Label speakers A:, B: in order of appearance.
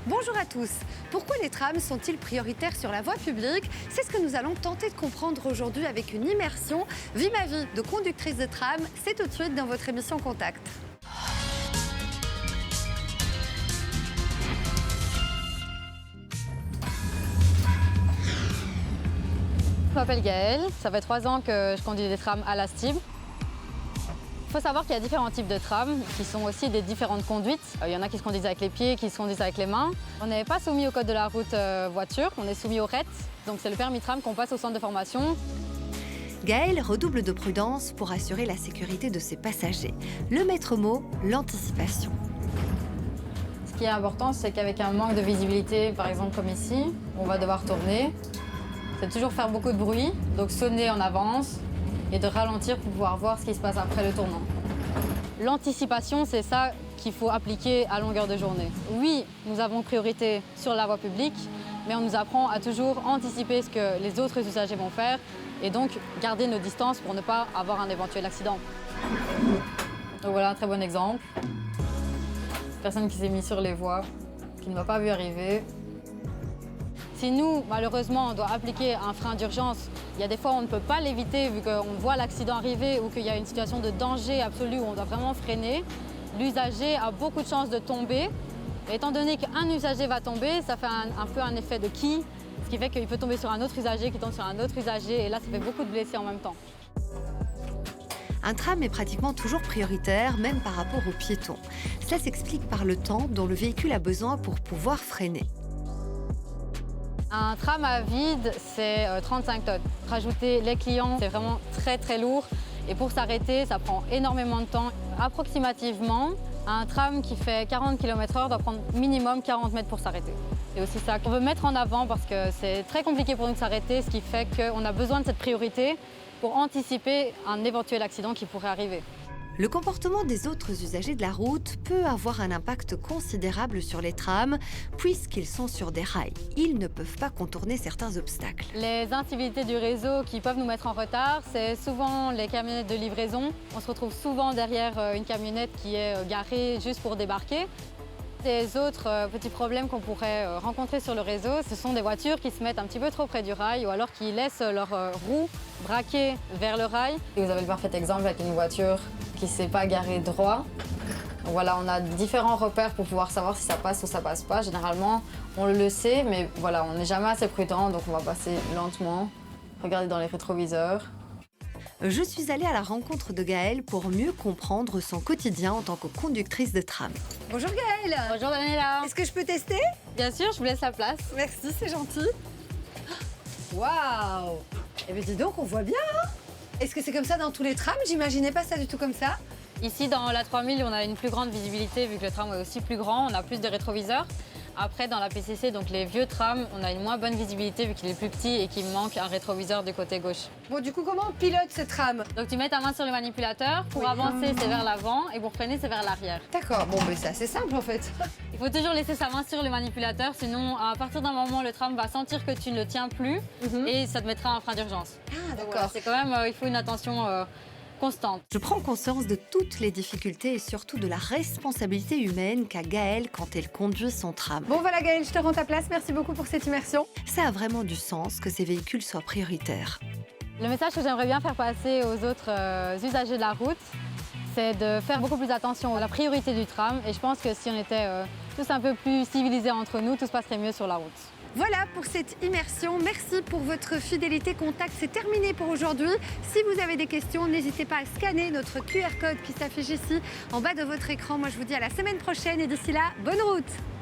A: Bonjour à tous. Pourquoi les trams sont-ils prioritaires sur la voie publique? C'est ce que nous allons tenter de comprendre aujourd'hui avec une immersion. Vie ma vie de conductrice de tram, c'est tout de suite dans votre émission Contact.
B: Je m'appelle Gaëlle, ça fait 3 ans que je conduis des trams à la Stib. Il faut savoir qu'il y a différents types de trams qui sont aussi des différentes conduites. Il y en a qui se conduisent avec les pieds, qui se conduisent avec les mains. On n'est pas soumis au code de la route voiture, on est soumis au RET. Donc c'est le permis tram qu'on passe au centre de formation.
A: Gaëlle redouble de prudence pour assurer la sécurité de ses passagers. Le maître mot, l'anticipation.
B: Ce qui est important, c'est qu'avec un manque de visibilité, par exemple comme ici, on va devoir tourner. C'est toujours faire beaucoup de bruit, donc sonner en avance et de ralentir pour pouvoir voir ce qui se passe après le tournant. L'anticipation, c'est ça qu'il faut appliquer à longueur de journée. Oui, nous avons priorité sur la voie publique, mais on nous apprend à toujours anticiper ce que les autres usagers vont faire et donc garder nos distances pour ne pas avoir un éventuel accident. Donc voilà un très bon exemple. Personne qui s'est mis sur les voies, qui ne m'a pas vu arriver. Si nous, malheureusement, on doit appliquer un frein d'urgence, il y a des fois où on ne peut pas l'éviter vu qu'on voit l'accident arriver ou qu'il y a une situation de danger absolu où on doit vraiment freiner. L'usager a beaucoup de chances de tomber. Et étant donné qu'un usager va tomber, ça fait un peu un effet de qui, ce qui fait qu'il peut tomber sur un autre usager qui tombe sur un autre usager et là, ça fait beaucoup de blessés en même temps.
A: Un tram est pratiquement toujours prioritaire, même par rapport aux piétons. Cela s'explique par le temps dont le véhicule a besoin pour pouvoir freiner.
B: Un tram à vide, c'est 35 tonnes. Rajouter les clients, c'est vraiment très lourd. Et pour s'arrêter, ça prend énormément de temps. Approximativement, un tram qui fait 40 km/h doit prendre minimum 40 mètres pour s'arrêter. C'est aussi ça qu'on veut mettre en avant parce que c'est très compliqué pour nous de s'arrêter, ce qui fait qu'on a besoin de cette priorité pour anticiper un éventuel accident qui pourrait arriver.
A: Le comportement des autres usagers de la route peut avoir un impact considérable sur les trams, puisqu'ils sont sur des rails. Ils ne peuvent pas contourner certains obstacles.
B: Les incivilités du réseau qui peuvent nous mettre en retard, c'est souvent les camionnettes de livraison. On se retrouve souvent derrière une camionnette qui est garée juste pour débarquer. Les autres petits problèmes qu'on pourrait rencontrer sur le réseau, ce sont des voitures qui se mettent un petit peu trop près du rail ou alors qui laissent leurs roues braquées vers le rail. Et vous avez le parfait exemple avec une voiture qui ne s'est pas garée droit. Donc voilà, on a différents repères pour pouvoir savoir si ça passe ou ça passe pas. Généralement, on le sait, mais voilà, on n'est jamais assez prudent, donc on va passer lentement, regarder dans les rétroviseurs.
A: Je suis allée à la rencontre de Gaëlle pour mieux comprendre son quotidien en tant que conductrice de tram. Bonjour Gaëlle.
B: Bonjour Daniela.
A: Est-ce que je peux tester?
B: Bien sûr, je vous laisse la place.
A: Merci, c'est gentil. Waouh! Eh bien dis donc, on voit bien, hein? Est-ce que c'est comme ça dans tous les trams? J'imaginais pas ça du tout comme ça.
B: Ici, dans la 3000, on a une plus grande visibilité vu que le tram est aussi plus grand, on a plus de rétroviseurs. Après, dans la PCC, donc les vieux trams, on a une moins bonne visibilité vu qu'il est plus petit et qu'il manque un rétroviseur du côté gauche.
A: Bon, du coup, comment on pilote ce tram?
B: Donc tu mets ta main sur le manipulateur, pour avancer c'est vers l'avant et pour freiner c'est vers l'arrière.
A: D'accord, bon, mais c'est assez simple en fait.
B: Il faut toujours laisser sa main sur le manipulateur, sinon à partir d'un moment le tram va sentir que tu ne le tiens plus et ça te mettra un frein d'urgence.
A: Ah, d'accord.
B: Voilà, c'est quand même, il faut une attention constante.
A: Je prends conscience de toutes les difficultés et surtout de la responsabilité humaine qu'a Gaëlle quand elle conduit son tram. Bon voilà Gaëlle, je te rends ta place, merci beaucoup pour cette immersion. Ça a vraiment du sens que ces véhicules soient prioritaires.
B: Le message que j'aimerais bien faire passer aux autres usagers de la route, c'est de faire beaucoup plus attention à la priorité du tram et je pense que si on était tous un peu plus civilisés entre nous, tout se passerait mieux sur la route. Voilà pour cette immersion. Merci pour votre fidélité. Contact, c'est terminé pour aujourd'hui. Si vous avez des questions, n'hésitez pas à scanner notre QR code qui s'affiche ici en bas de votre écran. Moi, je vous dis à la semaine prochaine et d'ici là, bonne route!